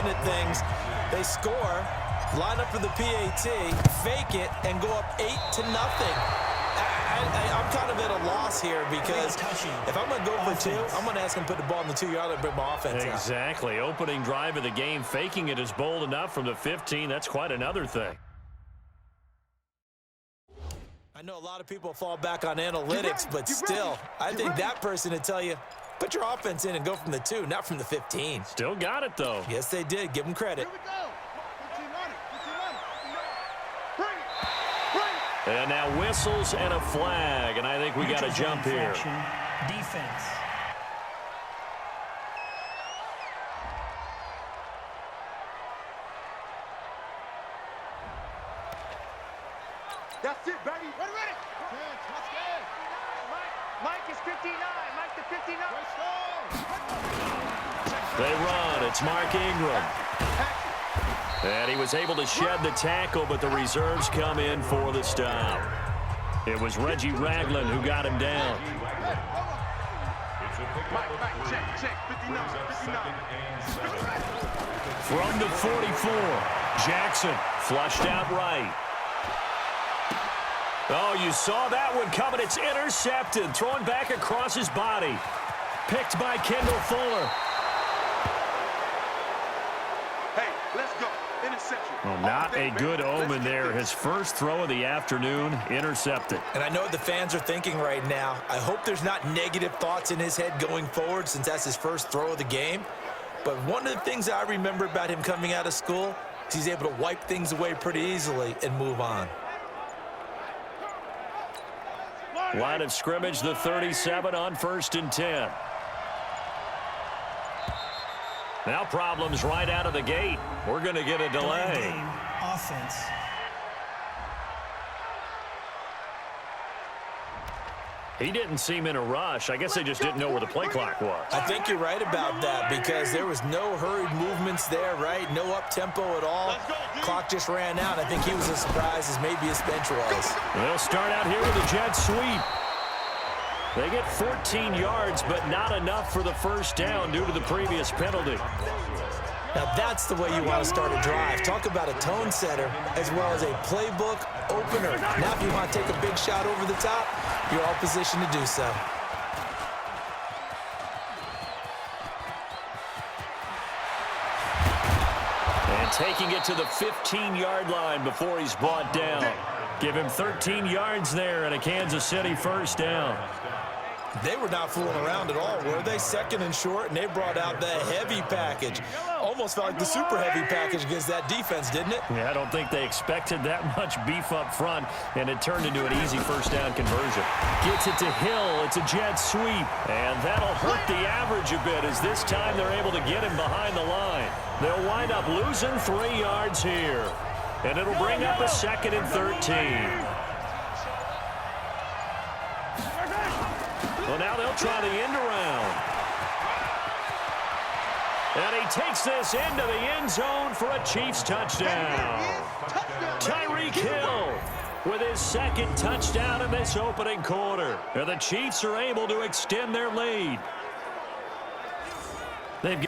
looking at things. They score, line up for the PAT, fake it, and go up 8-0. I'm kind of at a loss here because if I'm going to go for two, I'm going to ask him to put the ball in the 2-yard line and bring my offense out. Exactly. Opening drive of the game, faking it is bold enough from the 15. That's quite another thing. I know a lot of people fall back on analytics, but still, I think that person would tell you, put your offense in and go from the 2, not from the 15. Still got it, though. Yes, they did. Give them credit. And now whistles and a flag, and I think we got a jump here. Defense. That's it, baby. Ready. Mike is 59. Mike the 59. They run. It's Mark Ingram. And he was able to shed the tackle, but the reserves come in for the stop. It was Reggie Ragland who got him down. Mike, check. 59. From the 44, Jackson flushed out right. Oh, you saw that one coming. It's intercepted. Thrown back across his body. Picked by Kendall Fuller. Hey, let's go. Interception. Well, not a good omen there. His first throw of the afternoon, intercepted. And I know what the fans are thinking right now. I hope there's not negative thoughts in his head going forward since that's his first throw of the game. But one of the things I remember about him coming out of school is he's able to wipe things away pretty easily and move on. Line of scrimmage, the 37 on 1st and 10. Now problems right out of the gate. We're going to get a delay. Offense. He didn't seem in a rush. I guess they just didn't know where the play clock was. I think you're right about that because there was no hurried movements there, right? No up-tempo at all. Clock just ran out. I think he was as surprised as maybe his bench was. They'll start out here with a jet sweep. They get 14 yards, but not enough for the first down due to the previous penalty. Now that's the way you want to start a drive. Talk about a tone setter as well as a playbook opener. Now if you want to take a big shot over the top, you're all positioned to do so. And taking it to the 15-yard line before he's brought down. Give him 13 yards there and a Kansas City first down. They were not fooling around at all, were they? 2nd and short, and they brought out the heavy package. Almost felt like the super heavy package against that defense, didn't it? Yeah, I don't think they expected that much beef up front, and it turned into an easy first down conversion. Gets it to Hill. It's a jet sweep, and that'll hurt the average a bit as this time they're able to get him behind the line. They'll wind up losing 3 yards here, and it'll bring up a 2nd and 13. Well, now they'll try the end around. And he takes this into the end zone for a Chiefs touchdown. Tyreek Hill with his 2nd touchdown in this opening quarter. And the Chiefs are able to extend their lead. They've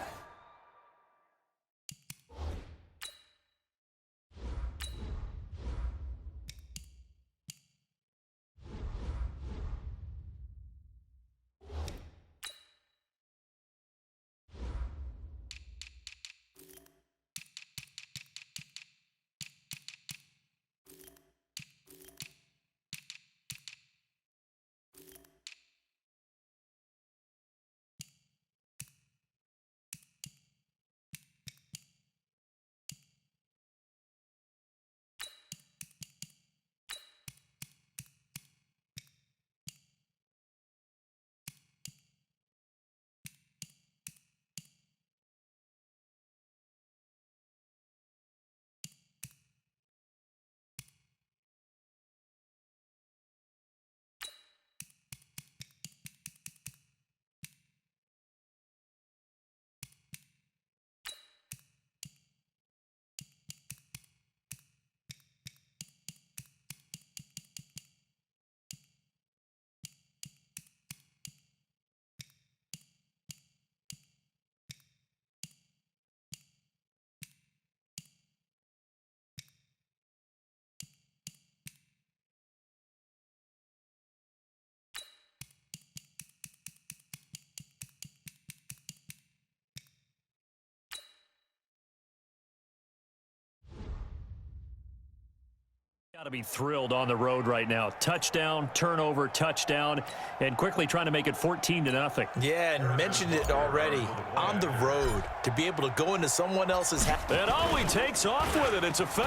Got to be thrilled on the road right now. Touchdown, turnover, touchdown, and quickly trying to make it 14-0. Yeah, and mentioned it already. On the road, to be able to go into someone else's half. And Ollie takes off with it. It's a fake.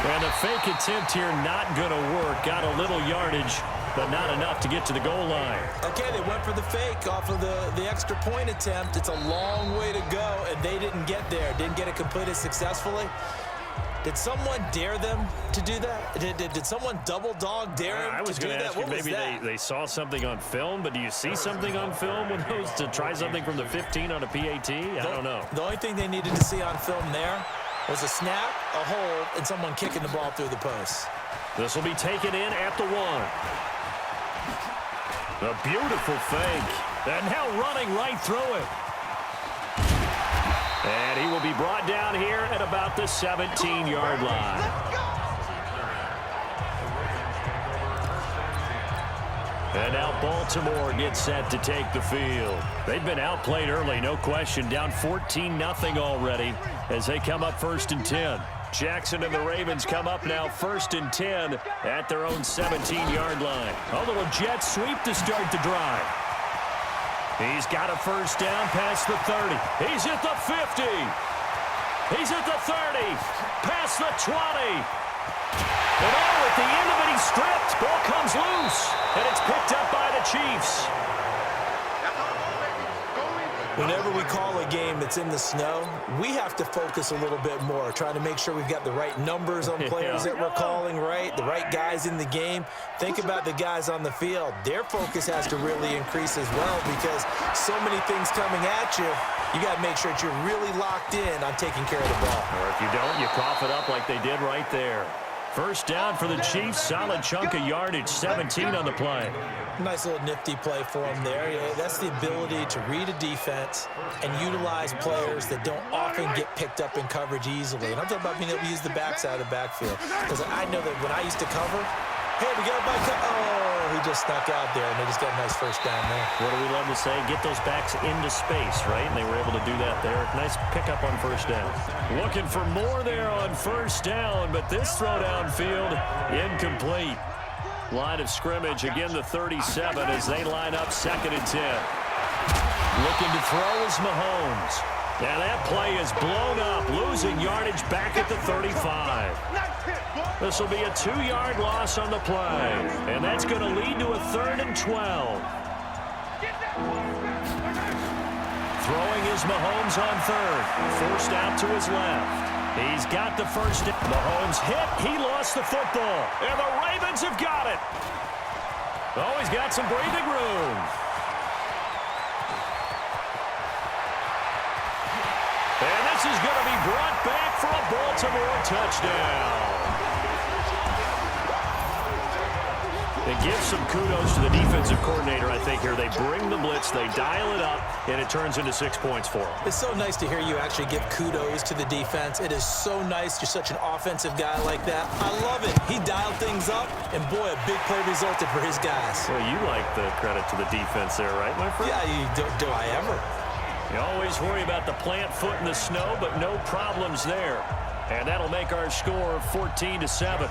And a fake attempt here not going to work. Got a little yardage, but not enough to get to the goal line. Okay, they went for the fake off of the extra point attempt. It's a long way to go, and they didn't get there. Didn't get it completed successfully. Did someone dare them to do that? Did someone double dog dare them I was to do going to that? ask you, What was maybe that? they saw something on film, but do you see something on film with those to try something from the 15 on a PAT? I don't know. The only thing they needed to see on film there was a snap, a hold, and someone kicking the ball through the post. This will be taken in at the 1. A beautiful fake. And now running right through it. And he will be brought down here at about the 17-yard line. And now Baltimore gets set to take the field. They've been outplayed early, no question. Down 14-0 already as they come up 1st and 10. Jackson and the Ravens come up now 1st and 10 at their own 17-yard line. A little jet sweep to start the drive. He's got a first down past the 30. He's at the 50. He's at the 30. Past the 20. And at the end of it, he's stripped. Ball comes loose. And it's picked up by the Chiefs. Whenever we call a game that's in the snow, we have to focus a little bit more, trying to make sure we've got the right numbers on players that we're calling right, the right guys in the game. Think about the guys on the field. Their focus has to really increase as well because so many things coming at you, you got to make sure that you're really locked in on taking care of the ball. Or if you don't, you cough it up like they did right there. First down for the Chiefs, solid chunk of yardage, 17 on the play. Nice little nifty play for him there. Yeah, that's the ability to read a defense and utilize players that don't often get picked up in coverage easily. And I'm talking about being able to use the backside of the backfield. Because I know that when I used to cover, hey, we got a back. Oh, he just snuck out there, and they just got a nice first down there. What do we love to say? Get those backs into space, right? And they were able to do that there. Nice pickup on first down. Looking for more there on first down, but this throw downfield incomplete. Line of scrimmage, again the 37 as they line up 2nd and 10. Looking to throw is Mahomes. Now that play is blown up, losing yardage back at the 35. This will be a 2-yard loss on the play, and that's going to lead to a 3rd and 12. Throwing is Mahomes on 3rd, forced out to his left. He's got the first. Mahomes hit. He lost the football. And the Ravens have got it. Oh, he's got some breathing room. And this is going to be brought back for a Baltimore touchdown. It gives some kudos to the defensive coordinator, I think, here. They bring the blitz, they dial it up, and it turns into 6 points for them. It's so nice to hear you actually give kudos to the defense. It is so nice. You're such an offensive guy like that. I love it. He dialed things up, and boy, a big play resulted for his guys. Well, you like the credit to the defense there, right, my friend? Yeah, do I ever? You always worry about the plant foot in the snow, but no problems there. And that'll make our score 14-7.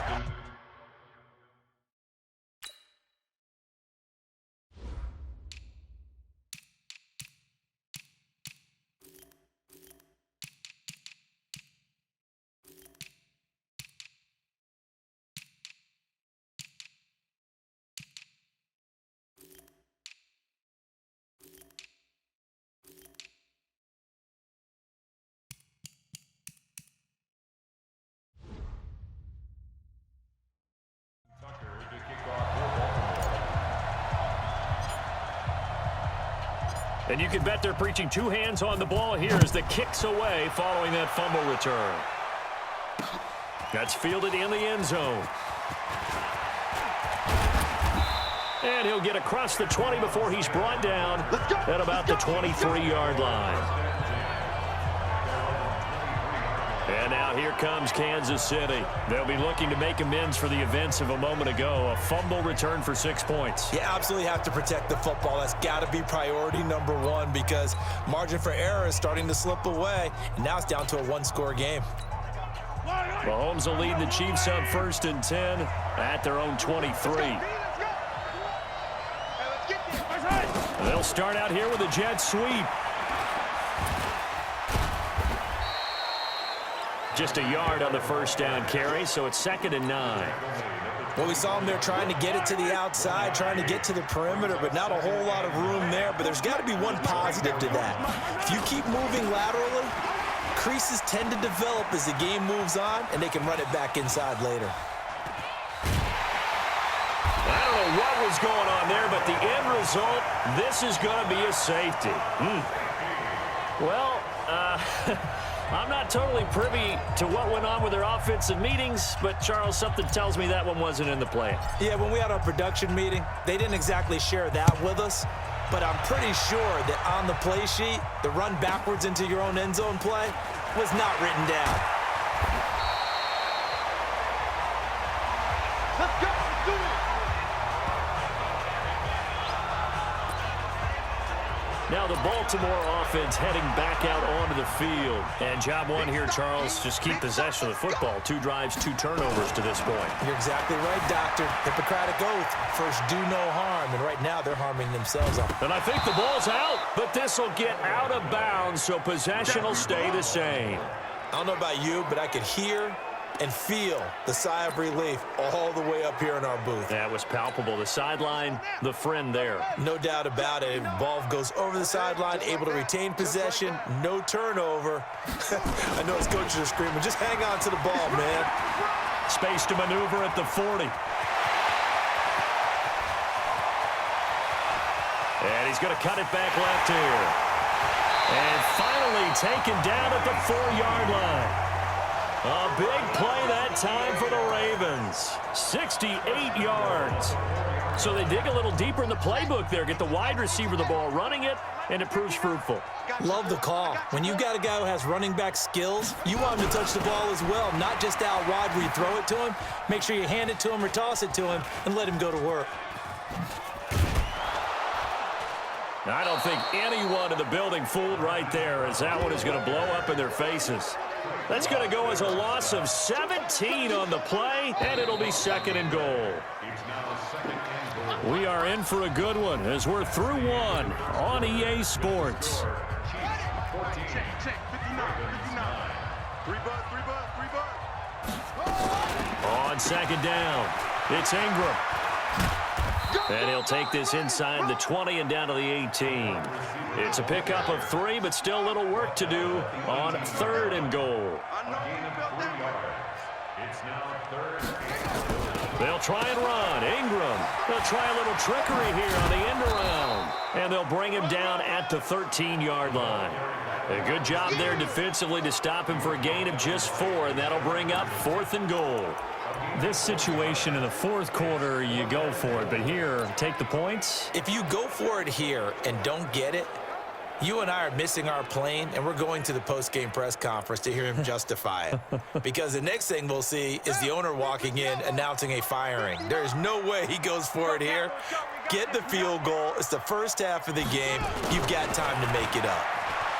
And you can bet they're preaching 2 hands on the ball here as the kick's away following that fumble return. That's fielded in the end zone. And he'll get across the 20 before he's brought down at about the 23-yard line. And now here comes Kansas City. They'll be looking to make amends for the events of a moment ago. A fumble return for 6 points. You absolutely have to protect the football. That's got to be priority #1 because margin for error is starting to slip away. And now it's down to a 1-score game. Mahomes will lead the Chiefs up 1st and 10 at their own 23. They'll start out here with a jet sweep. Just a yard on the 1st down carry, so it's 2nd and 9. Well, we saw him there trying to get it to the outside, trying to get to the perimeter, but not a whole lot of room there. But there's got to be one positive to that. If you keep moving laterally, creases tend to develop as the game moves on, and they can run it back inside later. I don't know what was going on there, but the end result, this is going to be a safety. Well, I'm not totally privy to what went on with their offensive meetings, but, Charles, something tells me that one wasn't in the plan. Yeah, when we had our production meeting, they didn't exactly share that with us, but I'm pretty sure that on the play sheet, the run backwards into your own end zone play was not written down. Let's go. Let's do it. Now the Baltimore offense heading back out onto the field. And job one here, Charles, just keep possession of the football. 2 drives, 2 turnovers to this point. You're exactly right, Doctor. Hippocratic oath. First, do no harm. And right now, they're harming themselves. And I think the ball's out, but this will get out of bounds, so possession will stay the same. I don't know about you, but I could hear and feel the sigh of relief all the way up here in our booth. That was palpable. The sideline, the friend there. No doubt about it. Ball goes over the sideline, able to retain possession, no turnover. I know his coaches are screaming, just hang on to the ball, man. Space to maneuver at the 40. And he's going to cut it back left here. And finally taken down at the 4-yard line. A big play that time for the Ravens. 68 yards. So they dig a little deeper in the playbook there, get the wide receiver the ball, running it, and it proves fruitful. Love the call. When you got a guy who has running back skills, you want him to touch the ball as well, not just out wide where you throw it to him. Make sure you hand it to him or toss it to him and let him go to work. I don't think anyone in the building fooled right there, as that one is going to blow up in their faces. That's going to go as a loss of 17 on the play, and it'll be 2nd and goal. We are in for a good one as we're through one on EA Sports. Check, 59, 59. 3 bucks. On 2nd down, it's Ingram. And he'll take this inside the 20 and down to the 18. It's a pickup of 3, but still a little work to do on 3rd and goal. They'll try and run. Ingram. They'll try a little trickery here on the end around. And they'll bring him down at the 13-yard line. A good job there defensively to stop him for a gain of just 4, and that'll bring up 4th and goal. This situation in the 4th quarter, you go for it. But here, take the points. If you go for it here and don't get it, you and I are missing our plane, and we're going to the post-game press conference to hear him justify it. Because the next thing we'll see is the owner walking in announcing a firing. There is no way he goes for it here. Get the field goal. It's the first half of the game. You've got time to make it up.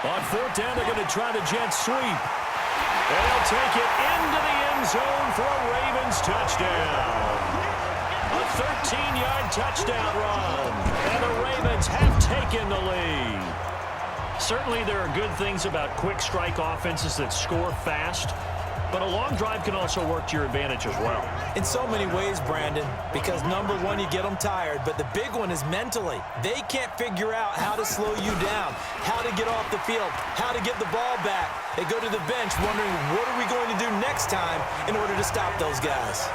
On 4th down, they're going to try the jet sweep. And they'll take it into the end zone for a Ravens touchdown. A 13-yard touchdown run. And the Ravens have taken the lead. Certainly there are good things about quick strike offenses that score fast, but a long drive can also work to your advantage as well. In so many ways, Brandon, because number one, you get them tired, but the big one is mentally. They can't figure out how to slow you down, how to get off the field, how to get the ball back. They go to the bench wondering, what are we going to do next time in order to stop those guys?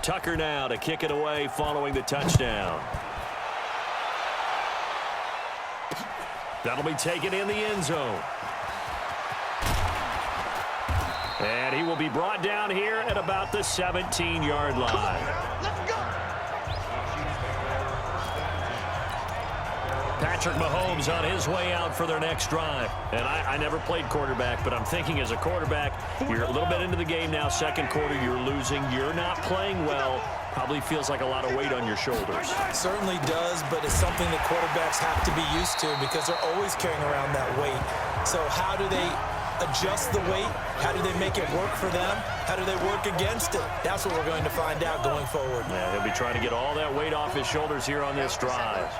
Tucker now to kick it away following the touchdown. That'll be taken in the end zone. And he will be brought down here at about the 17-yard line. Let's go. Patrick Mahomes on his way out for their next drive. And I never played quarterback, but I'm thinking as a quarterback, you're a little bit into the game now. Second quarter, you're losing. You're not playing well. Probably feels like a lot of weight on your shoulders. Certainly does, but it's something that quarterbacks have to be used to because they're always carrying around that weight. So how do they adjust the weight? How do they make it work for them? How do they work against it? That's what we're going to find out going forward. Yeah, he'll be trying to get all that weight off his shoulders here on this drive.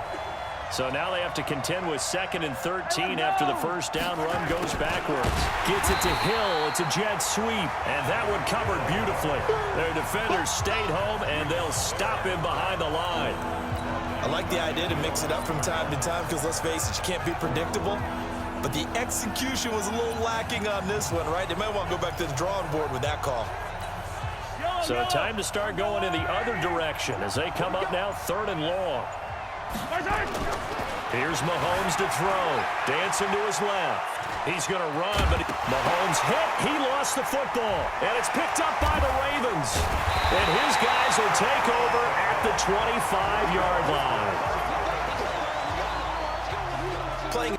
So now they have to contend with 2nd and 13 after the first down run goes backwards. Gets it to Hill. It's a jet sweep. And that one covered beautifully. Their defenders stayed home, and they'll stop him behind the line. I like the idea to mix it up from time to time because, let's face it, you can't be predictable. But the execution was a little lacking on this one, right? They might want to go back to the drawing board with that call. So time to start going in the other direction as they come up now 3rd and long. Here's Mahomes to throw. Dancing to his left. He's going to run, but Mahomes hit. He lost the football, and it's picked up by the Ravens. And his guys will take over at the 25-yard line. Playing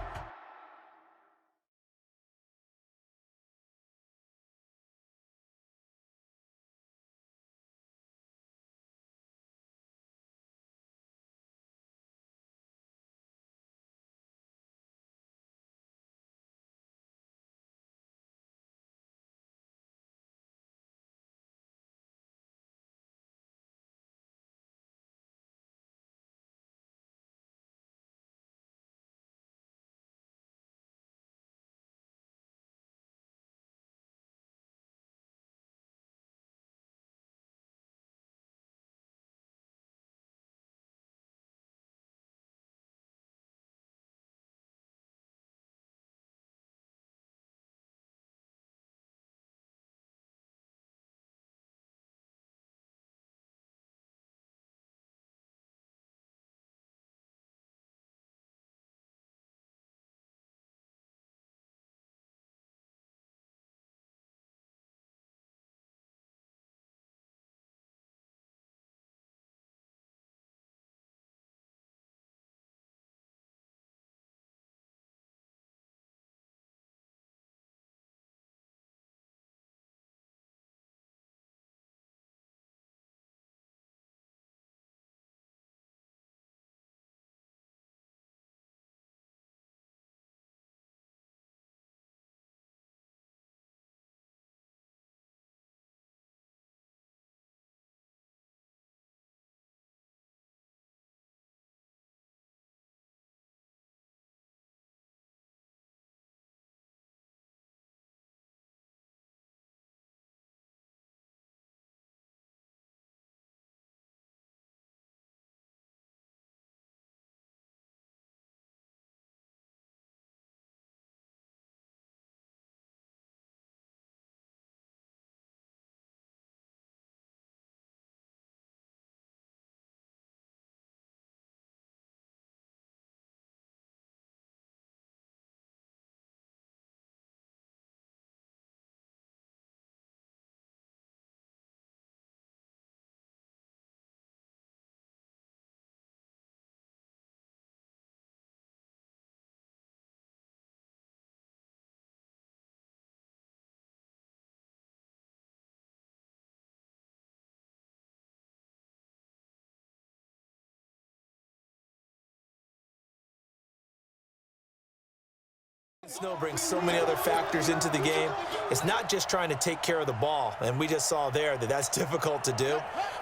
snow brings so many other factors into the game. It's not just trying to take care of the ball, and we just saw there that that's difficult to do,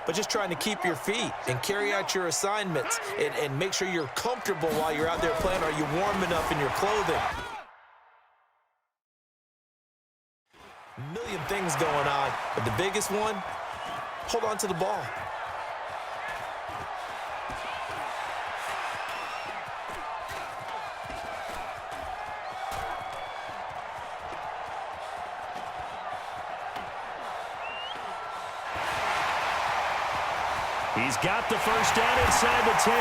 but just trying to keep your feet and carry out your assignments and make sure you're comfortable while you're out there playing. Are you warm enough in your clothing? A million things going on, but the biggest one, hold on to the ball. He's got the first down inside the 10.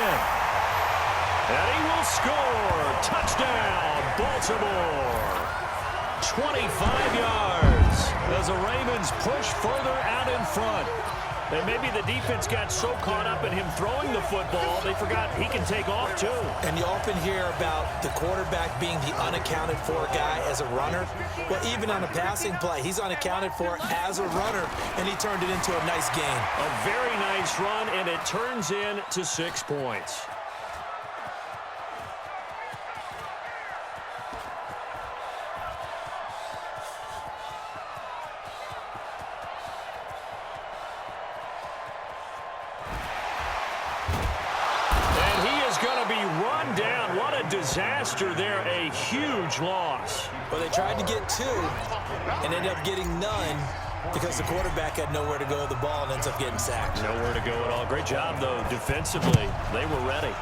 And he will score. Touchdown, Baltimore. 25 yards as the Ravens push further out in front. And maybe the defense got so caught up in him throwing the football, they forgot he can take off too. And you often hear about the quarterback being the unaccounted for guy as a runner. Well, even on a passing play, he's unaccounted for as a runner, and he turned it into a nice game. A very nice run, and it turns into 6 points. Disaster there, a huge loss. Well, they tried to get 2 and ended up getting none because the quarterback had nowhere to go with the ball and ends up getting sacked. Nowhere to go at all. Great job, though, defensively. They were ready.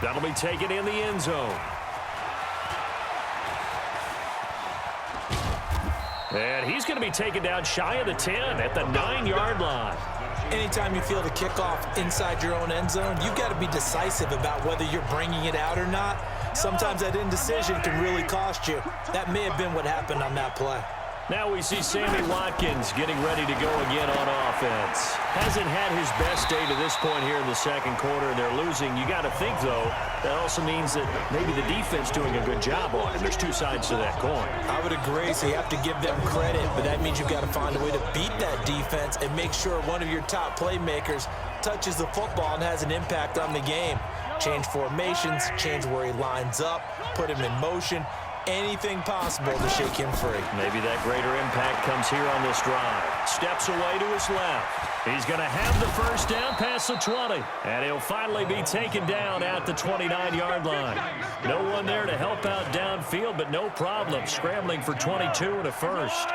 That'll be taken in the end zone. And he's going to be taken down shy of the 10 at the 9-yard line. Anytime you feel the kickoff inside your own end zone, you've got to be decisive about whether you're bringing it out or not. Sometimes that indecision can really cost you. That may have been what happened on that play. Now we see Sammy Watkins getting ready to go again on offense. Hasn't had his best day to this point here in the second quarter, and they're losing. You got to think, though, that also means that maybe the defense doing a good job on it. There's 2 sides to that coin. I would agree, so you have to give them credit, but that means you've got to find a way to beat that defense and make sure one of your top playmakers touches the football and has an impact on the game. Change formations, change where he lines up, put him in motion. Anything possible to shake him free. Maybe that greater impact comes here on this drive. Steps away to his left. He's going to have the first down past the 20. And he'll finally be taken down at the 29-yard line. No one there to help out downfield, but no problem. Scrambling for 22 and a first.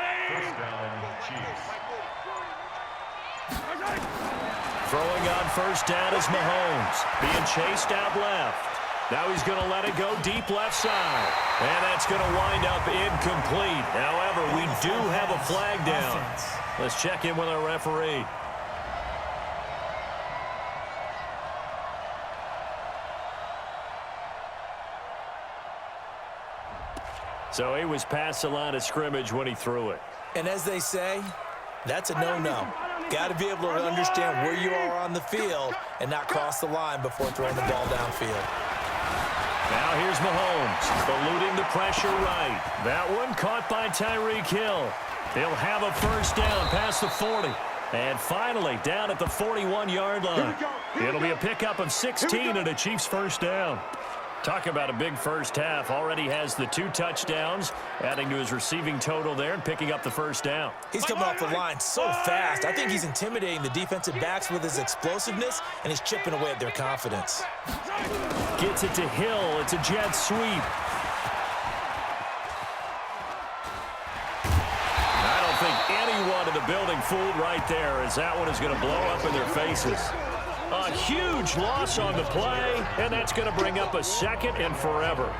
Throwing on first down is Mahomes. Being chased out left. Now he's going to let it go deep left side. And that's going to wind up incomplete. However, we do have a flag down. Let's check in with our referee. So he was past the line of scrimmage when he threw it. And as they say, that's a no-no. Got to be able to understand where you are on the field and not cross the line before throwing the ball downfield. Now here's Mahomes, eluding the pressure right. That one caught by Tyreek Hill. He'll have a first down past the 40. And finally, down at the 41-yard line. It'll be a pickup of 16 and a Chiefs first down. Talk about a big first half. Already has the 2 touchdowns, adding to his receiving total there and picking up the first down. He's coming off the line so fast. I think he's intimidating the defensive backs with his explosiveness, and he's chipping away at their confidence. Gets it to Hill. It's a jet sweep. I don't think anyone in the building fooled right there, as that one is going to blow up in their faces. A huge loss on the play, and that's going to bring up a second and forever.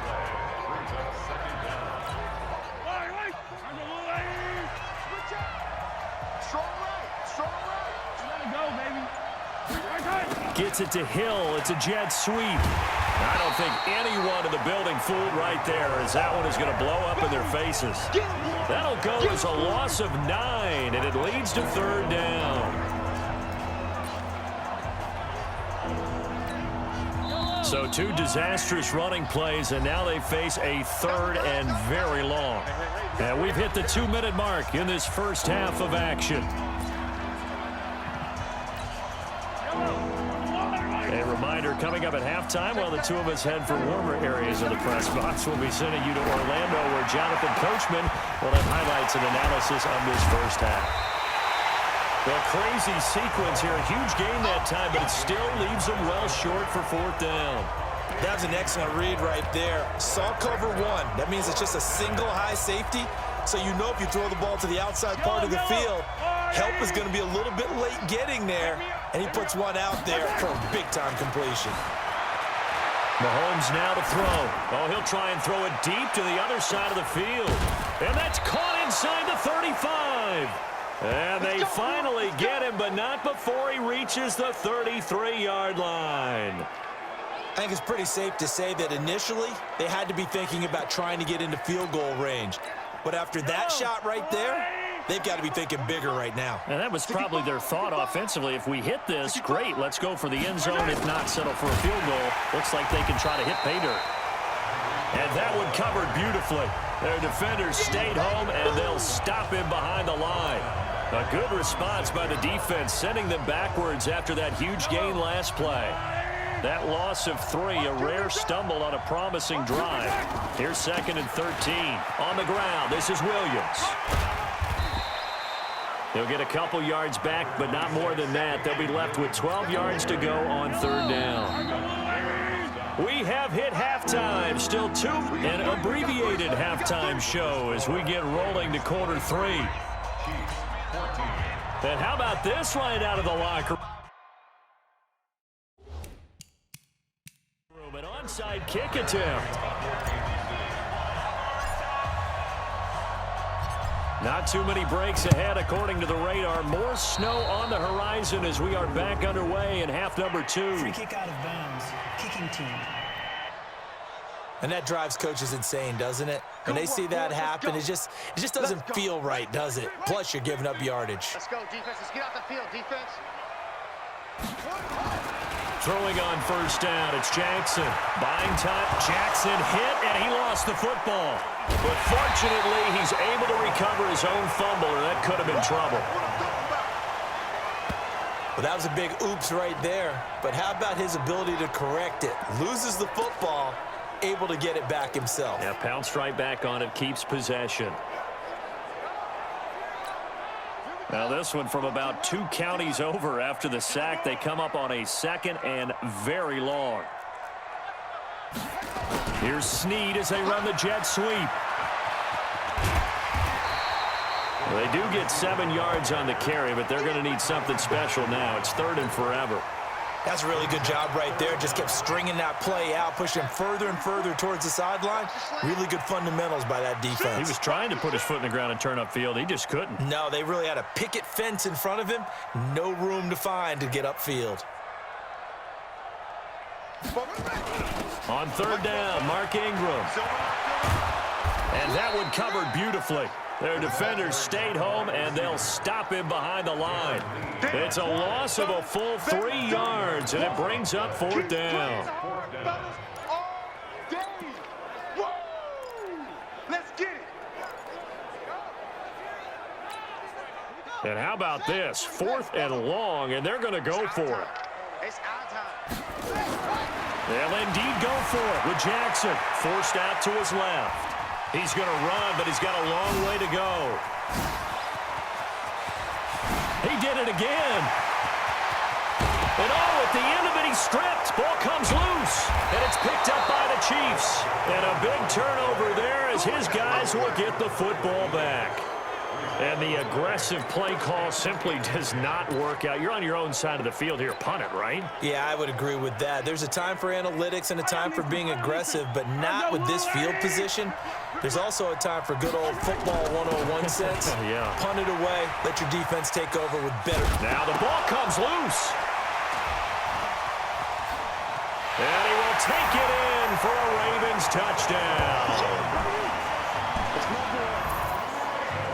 Gets it to Hill. It's a jet sweep. I don't think anyone in the building fooled right there, as that one is going to blow up in their faces. That'll go as a loss of 9, and it leads to third down. So 2 disastrous running plays, and now they face a third and very long. And we've hit the 2-minute mark in this first half of action. A reminder, coming up at halftime, while the 2 of us head for warmer areas of the press box, we'll be sending you to Orlando, where Jonathan Coachman will have highlights and analysis on this first half. Well, crazy sequence here. A huge game that time, but it still leaves them well short for 4th down. That was an excellent read right there. Saw cover 1. That means it's just a single high safety. So you know if you throw the ball to the outside part of the field, help is going to be a little bit late getting there. And he puts one out there for a big-time completion. Mahomes now to throw. Oh, he'll try and throw it deep to the other side of the field. And that's caught inside the 35. And they finally get him, but not before he reaches the 33-yard line. I think it's pretty safe to say that initially they had to be thinking about trying to get into field goal range. But after that shot right there, they've got to be thinking bigger right now. And that was probably their thought offensively. If we hit this, great, let's go for the end zone. If not, settle for a field goal. Looks like they can try to hit pay dirt. And that one covered beautifully. Their defenders stayed home, and they'll stop him behind the line. A good response by the defense, sending them backwards after that huge gain last play. That loss of 3, a rare stumble on a promising drive. Here's 2nd and 13. On the ground, this is Williams. They'll get a couple yards back, but not more than that. They'll be left with 12 yards to go on 3rd down. We have hit halftime. Still 2, an abbreviated halftime show as we get rolling to quarter 3. And how about this right out of the locker room? An onside kick attempt. Not too many breaks ahead according to the radar. More snow on the horizon as we are back underway in half number 2. Free kick out of bounds. Kicking team. And that drives coaches insane, doesn't it? When they see that happen, it just doesn't feel right, does it? Plus, you're giving up yardage. Let's go, defense. Let's get off the field, defense. Throwing on 1st down, it's Jackson. Buying time, Jackson hit, and he lost the football. But fortunately, he's able to recover his own fumble, or that could have been trouble. Well, that was a big oops right there. But how about his ability to correct it? Loses the football, able to get it back himself. Yeah, pounced right back on it, keeps possession. Now this one from about 2 counties over after the sack. They come up on a 2nd and very long. Here's Snead as they run the jet sweep. Well, they do get 7 yards on the carry, but they're going to need something special now. It's 3rd and forever. That's a really good job right there. Just kept stringing that play out, pushing him further and further towards the sideline. Really good fundamentals by that defense. He was trying to put his foot in the ground and turn upfield. He just couldn't. No, they really had a picket fence in front of him. No room to find to get upfield. On 3rd down, Mark Ingram. And that one covered beautifully. Their defenders stayed home, and they'll stop him behind the line. It's a loss of a full 3 yards, and it brings up 4th down. Let's get it. And how about this? 4th and long, and they're going to go for it. It's our time. They'll indeed go for it with Jackson. Forced out to his left. He's going to run, but he's got a long way to go. He did it again. And at the end of it, he's stripped. Ball comes loose, and it's picked up by the Chiefs. And a big turnover there as his guys will get the football back. And the aggressive play call simply does not work out. You're on your own side of the field here. Punt it, right? Yeah, I would agree with that. There's a time for analytics and a time for being aggressive, but not with this field position. There's also a time for good old football 101 sense. Yeah. Punt it away. Let your defense take over with better. Now the ball comes loose. And he will take it in for a Ravens touchdown.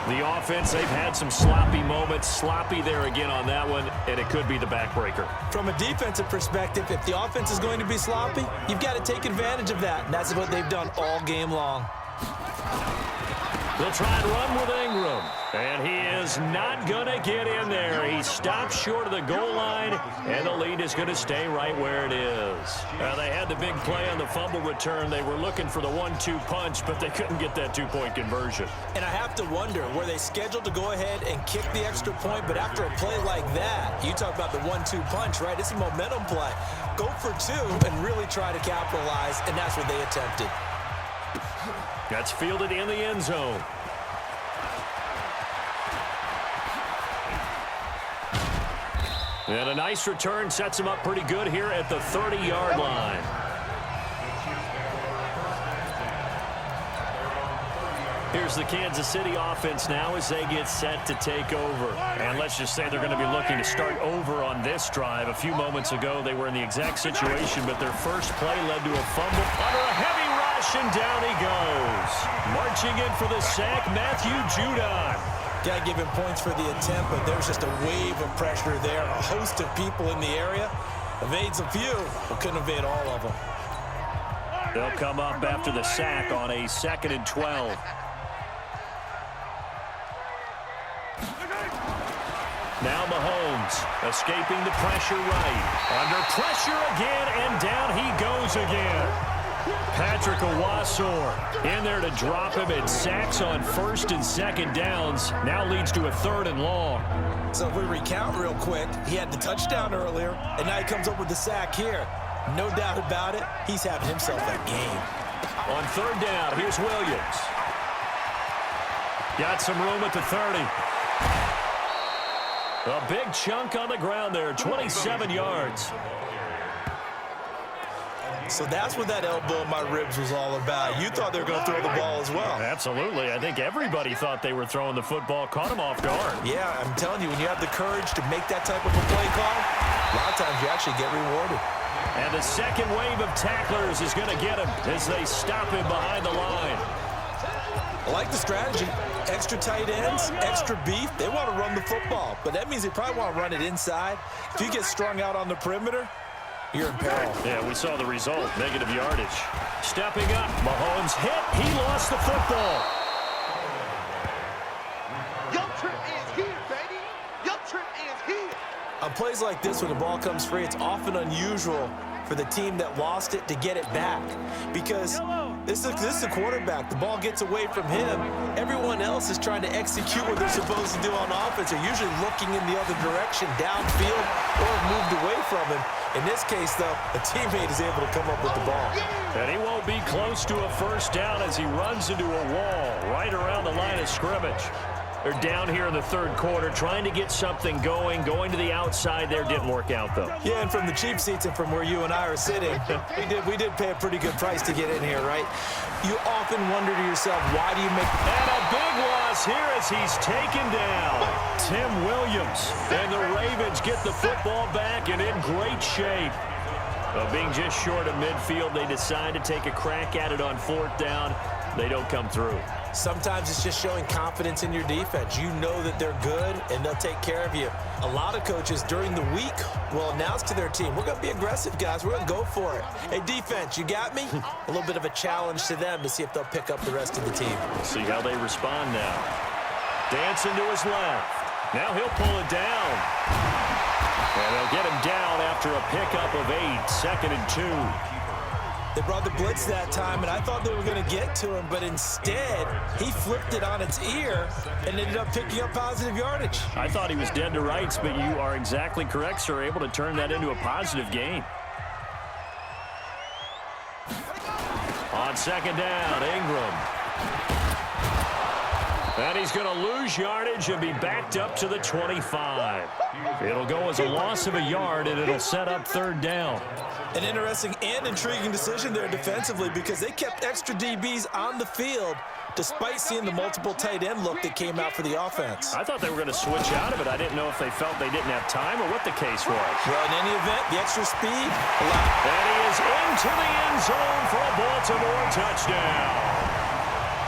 The offense, they've had some sloppy moments. Sloppy there again on that one, and it could be the backbreaker. From a defensive perspective, if the offense is going to be sloppy, you've got to take advantage of that, and that's what they've done all game long. They'll try and run with Ingram, and he is not going to get in there. He stops short of the goal line, and the lead is going to stay right where it is. They had the big play on the fumble return. They were looking for the 1-2 punch, but they couldn't get that 2-point conversion. And I have to wonder, were they scheduled to go ahead and kick the extra point, but after a play like that, you talk about the 1-2 punch, right? It's a momentum play. Go for 2 and really try to capitalize, and that's what they attempted. That's fielded in the end zone. And a nice return sets him up pretty good here at the 30-yard line. Here's the Kansas City offense now as they get set to take over. And let's just say they're going to be looking to start over on this drive. A few moments ago, they were in the exact situation, but their first play led to a fumble under a heavy rush, and down he goes. Marching in for the sack, Matthew Judon. Got to give him points for the attempt, but there's just a wave of pressure there. A host of people in the area. Evades a few, but couldn't evade all of them. They'll come up after the sack on a 2nd and 12. Now Mahomes escaping the pressure right. Under pressure again, and down he goes again. Patrick Owasor in there to drop him, and sacks on 1st and 2nd downs. Now leads to a 3rd and long. So if we recount real quick, he had the touchdown earlier, and now he comes up with the sack here. No doubt about it, he's having himself a game. On 3rd down, here's Williams. Got some room at the 30. A big chunk on the ground there, 27 yards. So that's what that elbow in my ribs was all about. You thought they were going to throw the ball as well. Absolutely. I think everybody thought they were throwing the football, caught him off guard. Yeah, I'm telling you, when you have the courage to make that type of a play call, a lot of times you actually get rewarded. And the second wave of tacklers is going to get him as they stop him behind the line. I like the strategy. Extra tight ends, extra beef. They want to run the football, but that means they probably want to run it inside. If you get strung out on the perimeter, you're in peril. Yeah, we saw the result, negative yardage. Stepping up, Mahomes hit. He lost the football. Your trip ends here, baby. Your trip ends here. On plays like this, when the ball comes free, it's often unusual for the team that lost it to get it back, because this is a quarterback. The ball gets away from him. Everyone else is trying to execute what they're supposed to do on offense. They're usually looking in the other direction, downfield, or moved away from him. In this case, though, a teammate is able to come up with the ball. And he won't be close to a 1st down as he runs into a wall right around the line of scrimmage. They're down here in the 3rd quarter, trying to get something going to the outside there. Didn't work out, though. Yeah, and from the cheap seats and from where you and I are sitting, we did pay a pretty good price to get in here, right? You often wonder to yourself, why do you make... And a big loss here as he's taken down. Tim Williams. And the Ravens get the football back and in great shape. Being just short of midfield, they decide to take a crack at it on 4th down. They don't come through. Sometimes it's just showing confidence in your defense. You know that they're good, and they'll take care of you. A lot of coaches during the week will announce to their team, we're going to be aggressive, guys. We're going to go for it. Hey, defense, you got me? A little bit of a challenge to them to see if they'll pick up the rest of the team. See how they respond now. Dancing to his left. Now he'll pull it down. And they'll get him down after a pickup of 8, 2nd and 2. They brought the blitz that time, and I thought they were going to get to him, but instead, he flipped it on its ear and ended up picking up positive yardage. I thought he was dead to rights, but you are exactly correct, sir, able to turn that into a positive gain. On 2nd down, Ingram. And he's going to lose yardage and be backed up to the 25. It'll go as a loss of a yard, and it'll set up 3rd down. An interesting and intriguing decision there defensively, because they kept extra DBs on the field despite seeing the multiple tight end look that came out for the offense. I thought they were going to switch out of it. I didn't know if they felt they didn't have time or what the case was. Well, in any event, the extra speed allowed. And he is into the end zone for a Baltimore touchdown.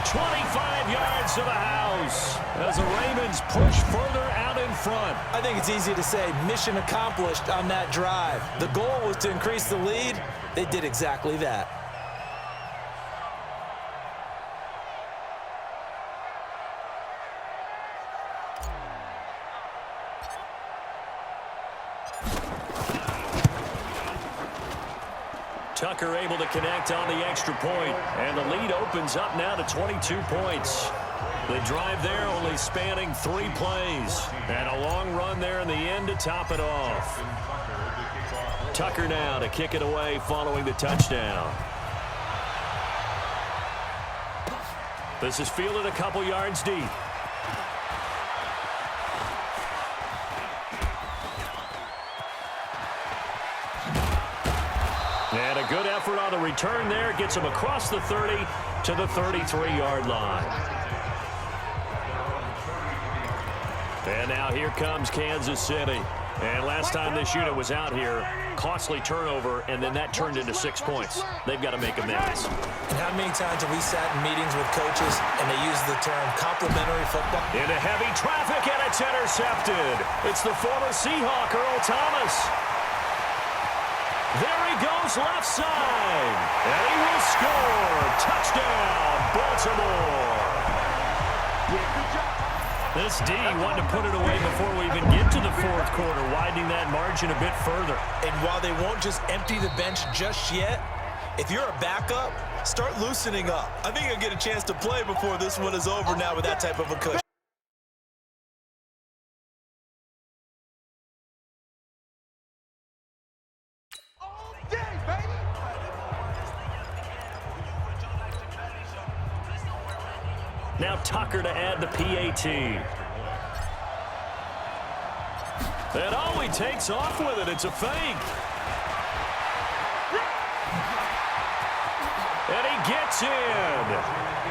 25 yards to the house as the Ravens push further out in front. I think it's easy to say mission accomplished on that drive. The goal was to increase the lead. They did exactly that. Tucker able to connect on the extra point, and the lead opens up now to 22 points. The drive there only spanning 3 plays, and a long run there in the end to top it off. Tucker now to kick it away following the touchdown. This is fielded a couple yards deep. And a good effort on the return there. Gets him across the 30 to the 33-yard line. And now here comes Kansas City. And last time this unit was out here, costly turnover, and then that turned into 6 points. They've got to make amends. And how many times have we sat in meetings with coaches and they use the term complementary football? Into heavy traffic, and it's intercepted. It's the former Seahawk, Earl Thomas. There he goes left side. And he will score. Touchdown, Baltimore. This D wanted to put it away before we even get to the fourth quarter, widening that margin a bit further. And while they won't just empty the bench just yet, if you're a backup, start loosening up. I think you'll get a chance to play before this one is over now with that type of a cushion. All day, baby. Now Tucker to add the PAT. And oh, he takes off with it. It's a fake. And he gets in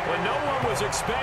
when no one was expecting.